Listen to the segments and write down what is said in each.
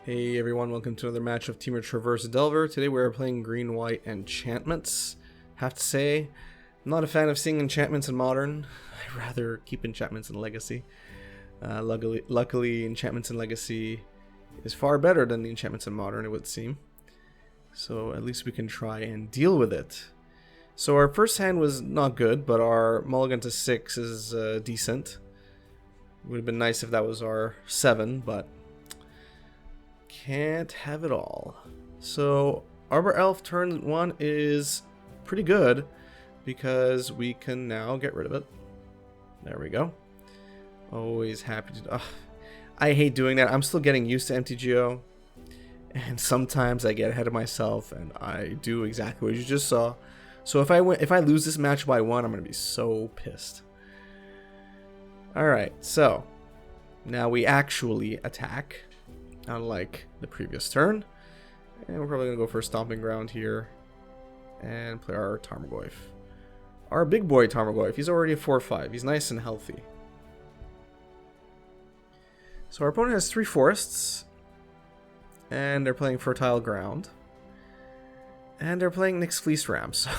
Hey everyone, welcome to another match of Temur Delver. Today we're playing green-white enchantments. Have to say, I'm not a fan of seeing enchantments in Modern. I'd rather keep enchantments in Legacy. Luckily, enchantments in Legacy is far better than the enchantments in Modern, it would seem. So at least we can try and deal with it. So our first hand was not good, but our mulligan to 6 is decent. It would have been nice if that was our 7, but can't have it all. So Arbor Elf turn 1 is pretty good because we can now get rid of it. There we go. Always happy to... I hate doing that. I'm still getting used to MTGO, and sometimes I get ahead of myself and I do exactly what you just saw. So if I lose this match by 1, I'm gonna be so pissed. Alright, so now we actually attack, unlike the previous turn. And we're probably going to go for a Stomping Ground here and play our Tarmogoyf. Our big boy Tarmogoyf, he's already a 4/5. He's nice and healthy. So our opponent has 3 forests, and they're playing Fertile Ground. And they're playing Nyx Fleece Ram, so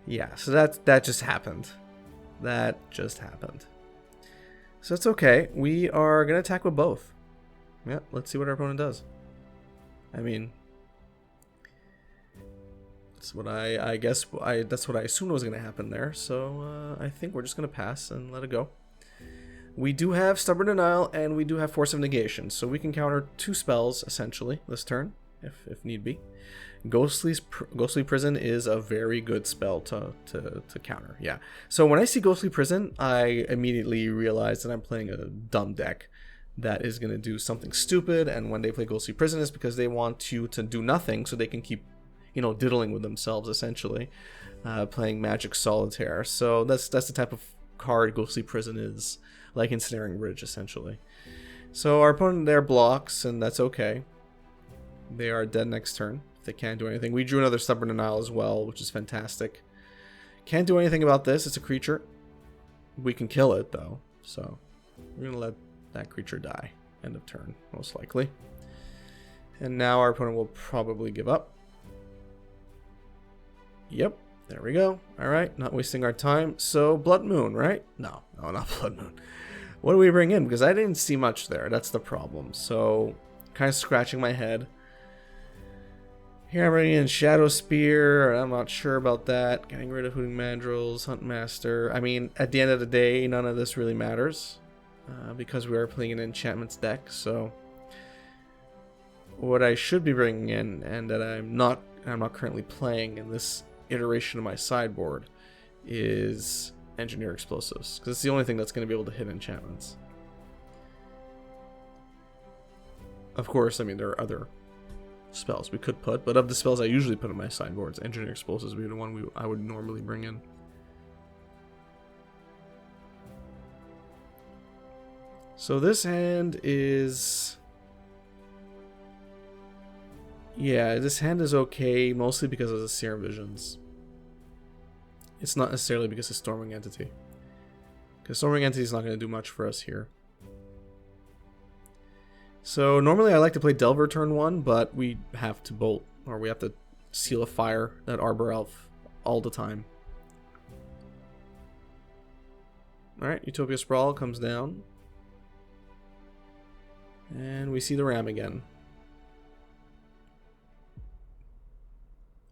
yeah, so that just happened. That just happened. So it's okay. We are going to attack with both. Yeah, let's see what our opponent does. I mean, that's what I guess that's what I assumed was going to happen there. So I think we're just going to pass and let it go. We do have Stubborn Denial and we do have Force of Negation, so we can counter 2 spells essentially this turn if need be. Ghostly Prison is a very good spell to counter. Yeah. So when I see Ghostly Prison, I immediately realize that I'm playing a dumb deck that is going to do something stupid, and when they play Ghostly Prison it's because they want you to do nothing so they can keep, you know, diddling with themselves essentially, playing Magic Solitaire. So that's the type of card Ghostly Prison is, like Ensnaring Bridge essentially. So our opponent there blocks, and that's okay. They are dead next turn. They can't do anything. We drew another Stubborn Denial as well, which is fantastic. Can't do anything about this. It's a creature. We can kill it though, so we're gonna let that creature die. End of turn, most likely. And now our opponent will probably give up. Yep, there we go. Alright, not wasting our time. So, Blood Moon, right? No, not Blood Moon. What do we bring in? Because I didn't see much there. That's the problem. So, kind of scratching my head. Here I'm bringing in Shadow Spear. I'm not sure about that. Getting rid of Hooting Mandrills, Hunt Master. I mean, at the end of the day, none of this really matters. Because we are playing an enchantments deck, so what I should be bringing in, and that I'm not currently playing in this iteration of my sideboard, is Engineer Explosives, because it's the only thing that's going to be able to hit enchantments. Of course, I mean there are other spells we could put, but of the spells I usually put in my sideboards, Engineer Explosives would be the one I would normally bring in. So this hand is... yeah, this hand is okay, mostly because of the Serum Visions. It's not necessarily because of Storming Entity. Because Storming Entity is not going to do much for us here. So normally I like to play Delver turn 1, but we have to bolt, or we have to Seal of Fire that Arbor Elf all the time. Alright, Utopia Sprawl comes down. And we see the Ram again.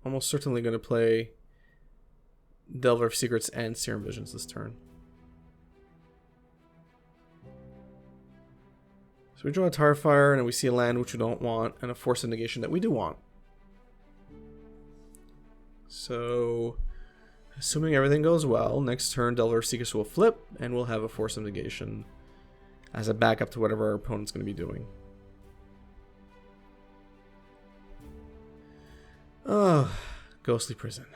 Almost certainly going to play Delver of Secrets and Serum Visions this turn. So we draw a Tarfire, and we see a land which we don't want, and a Force of Negation that we do want. So, assuming everything goes well, next turn Delver of Secrets will flip, and we'll have a Force of Negation as a backup to whatever our opponent's going to be doing. Oh, Ghostly Prison.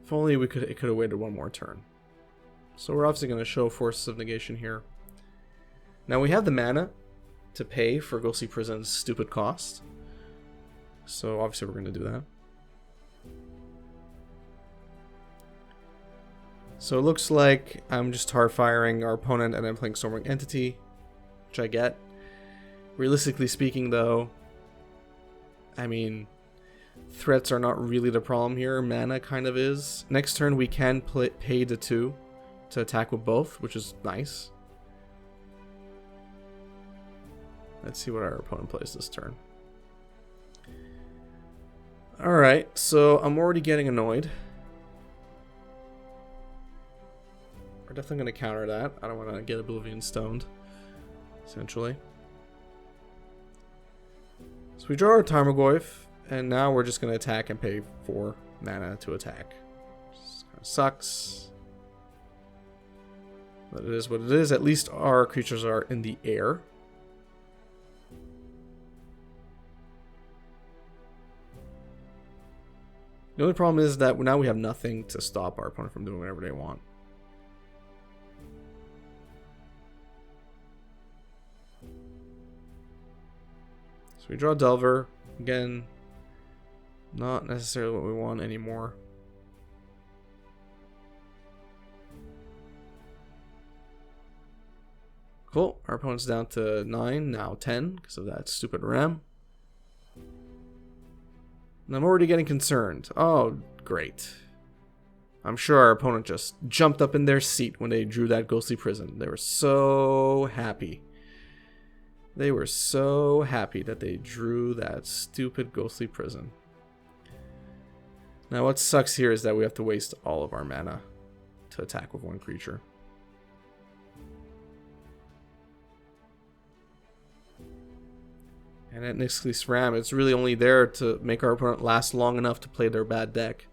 If only it could have waited one more turn. So we're obviously going to show Forces of Negation here. Now we have the mana to pay for Ghostly Prison's stupid cost. So obviously we're going to do that. So it looks like I'm just tar-firing our opponent and I'm playing Storming Entity, which I get. Realistically speaking, though, I mean, threats are not really the problem here. Mana kind of is. Next turn we can pay the 2 to attack with both, which is nice. Let's see what our opponent plays this turn. Alright, so I'm already getting annoyed. We're definitely going to counter that. I don't want to get Oblivion Stoned, essentially. So we draw our Tarmogoyf, and now we're just going to attack and pay 4 mana to attack. This kind of sucks. But it is what it is. At least our creatures are in the air. The only problem is that now we have nothing to stop our opponent from doing whatever they want. So we draw Delver. Again, not necessarily what we want anymore. Cool. Our opponent's down to 9, now 10, because of that stupid ram. And I'm already getting concerned. Oh, great. I'm sure our opponent just jumped up in their seat when they drew that Ghostly Prison. They were so happy. They were so happy that they drew that stupid Ghostly Prison. Now what sucks here is that we have to waste all of our mana to attack with one creature. And at Nixley's Ram, it's really only there to make our opponent last long enough to play their bad deck.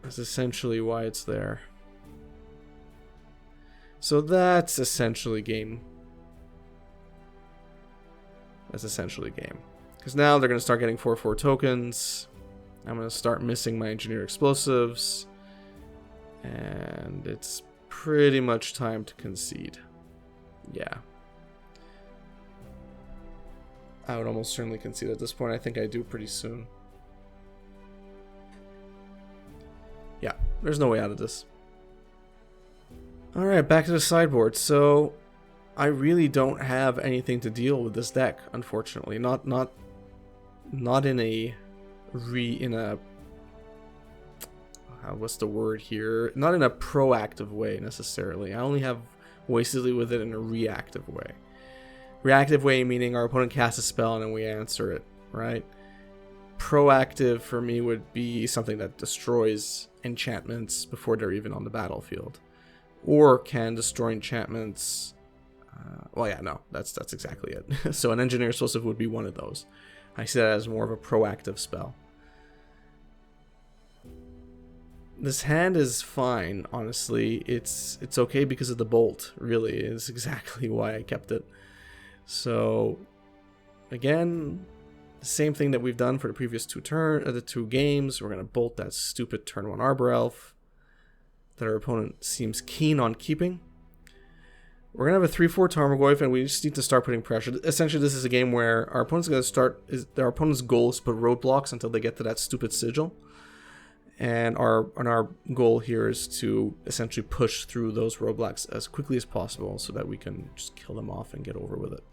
That's essentially why it's there. So that's essentially game. That's essentially game. Because now they're going to start getting 4/4 tokens. I'm going to start missing my Engineer Explosives. And it's pretty much time to concede. Yeah. I would almost certainly concede at this point. I think I do pretty soon. Yeah, there's no way out of this. Alright, back to the sideboard. So, I really don't have anything to deal with this deck, unfortunately. Not in a what's the word here? Not in a proactive way, necessarily. I only have ways to deal with it in a reactive way. Reactive way meaning our opponent casts a spell and then we answer it, right? Proactive for me would be something that destroys enchantments before they're even on the battlefield. Or can destroy enchantments... well, yeah, no, that's exactly it. So an Engineer Explosive would be one of those. I see that as more of a proactive spell. This hand is fine, honestly. It's okay because of the bolt, really. It's exactly why I kept it. So, again, the same thing that we've done for the previous two games. We're going to bolt that stupid turn 1 Arbor Elf that our opponent seems keen on keeping. We're going to have a 3/4 Tarmogoyf, and we just need to start putting pressure. Essentially, this is a game where our opponent's going to start... Our opponent's goal is to put roadblocks until they get to that stupid sigil. And our goal here is to essentially push through those roadblocks as quickly as possible so that we can just kill them off and get over with it.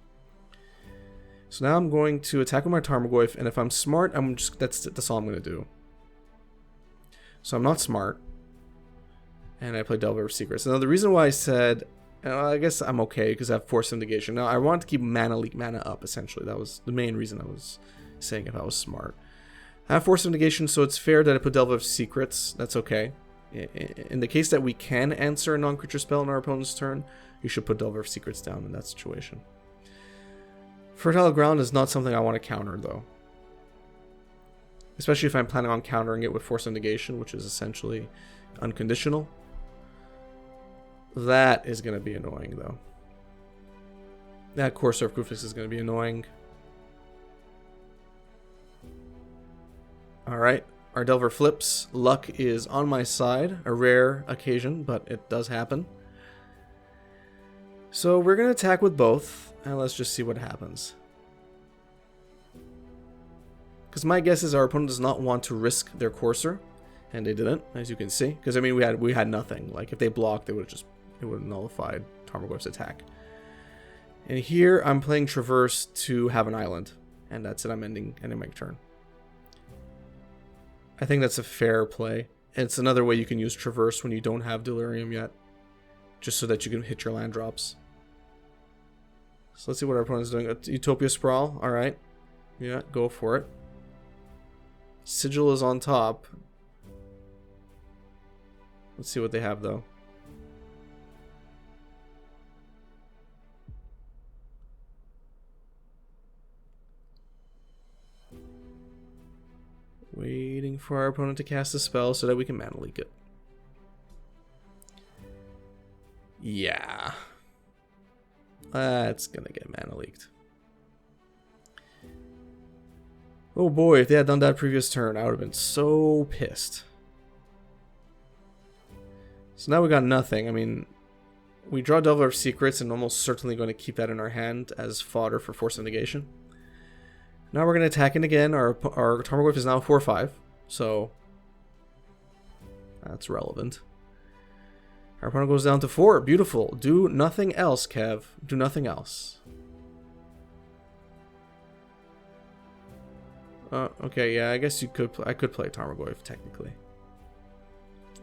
So now I'm going to attack with my Tarmogoyf, and if I'm smart, that's all I'm going to do. So I'm not smart, and I play Delver of Secrets. Now the reason why I said, I guess I'm okay because I have Force of Negation. Now I want to keep mana leak mana up, essentially. That was the main reason I was saying if I was smart. I have Force of Negation, so it's fair that I put Delver of Secrets. That's okay. In the case that we can answer a non-creature spell on our opponent's turn, you should put Delver of Secrets down in that situation. Fertile Ground is not something I want to counter, though. Especially if I'm planning on countering it with Force of Negation, which is essentially unconditional. That is going to be annoying, though. That Courser of Kufix is going to be annoying. Alright, our Delver flips. Luck is on my side. A rare occasion, but it does happen. So we're going to attack with both, and let's just see what happens. Because my guess is our opponent does not want to risk their Courser, and they didn't, as you can see. Because I mean, we had nothing. Like if they blocked, it would have nullified Tarmogoyf's attack. And here I'm playing Traverse to have an island. And that's it, I'm ending my turn. I think that's a fair play. It's another way you can use Traverse when you don't have Delirium yet. Just so that you can hit your land drops. So let's see what our opponent's doing. Utopia Sprawl, alright. Yeah, go for it. Sigil is on top. Let's see what they have though. Waiting for our opponent to cast a spell so that we can mana leak it. Yeah. That's gonna get mana leaked. Oh boy, if they had done that previous turn, I would have been so pissed. So now we got nothing. I mean, we draw Delver of Secrets and almost certainly going to keep that in our hand as fodder for Force of Negation. Now we're going to attack it again. Our Tarmogoyf is now 4/5, so that's relevant. Our opponent goes down to 4. Beautiful. Do nothing else, Kev. Do nothing else. Okay, yeah, I guess you could. I could play Tarmogoyf technically,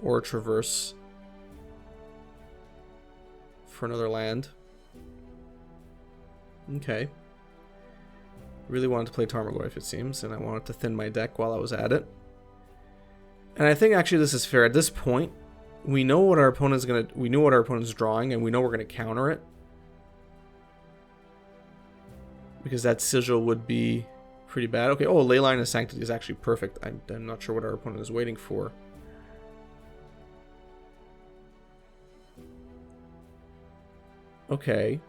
or Traverse for another land. Okay. Really wanted to play Tarmogoyf, it seems, and I wanted to thin my deck while I was at it. And I think actually this is fair. At this point, we know what our opponent's gonna. We know what our opponent's drawing, and we know we're gonna counter it because that Sigil would be pretty bad. Okay. Oh, Leyline of Sanctity is actually perfect. I'm not sure what our opponent is waiting for. Okay.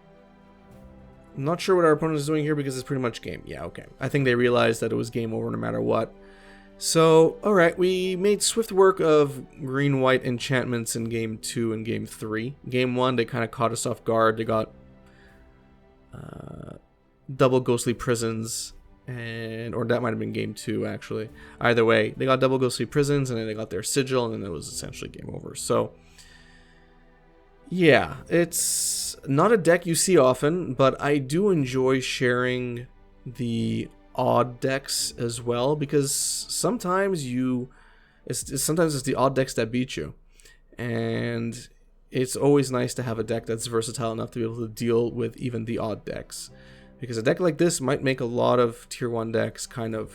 I'm not sure what our opponent is doing here because it's pretty much game. Yeah, okay. I think they realized that it was game over no matter what. So, alright, we made swift work of green-white enchantments in game 2 and game 3. Game 1, they kind of caught us off guard. They got double Ghostly Prisons, or that might have been game 2, actually. Either way, they got double Ghostly Prisons, and then they got their Sigil, and then it was essentially game over. So, yeah, it's not a deck you see often, but I do enjoy sharing the odd decks as well, because sometimes sometimes it's the odd decks that beat you, and it's always nice to have a deck that's versatile enough to be able to deal with even the odd decks, because a deck like this might make a lot of tier 1 decks kind of,